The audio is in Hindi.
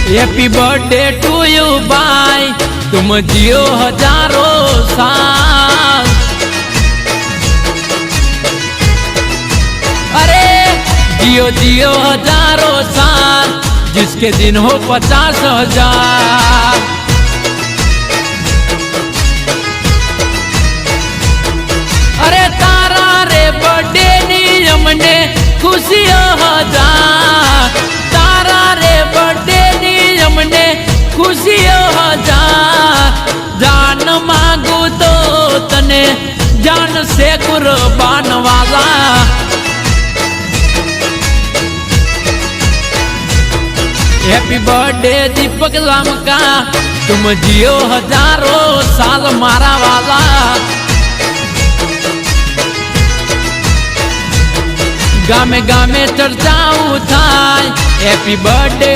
हैप्पी बर्थडे टू यू भाई, तुम जियो हजारों साल। अरे जियो जियो हजारों साल, जिसके दिन हो 50,000। अरे तारा रे बर्थडे नी हमने खुशियों हजार, तारा रे बर्थडे नी हमने खुशियों हजार। जान मांगू तो तने जान से कुर्बान वाला। हैप्पी बर्थडे दीपक लामका, तुम जियो हजारों साल मारा वाला। गामे गामे चर्चाओ थाय, हैप्पी बर्थडे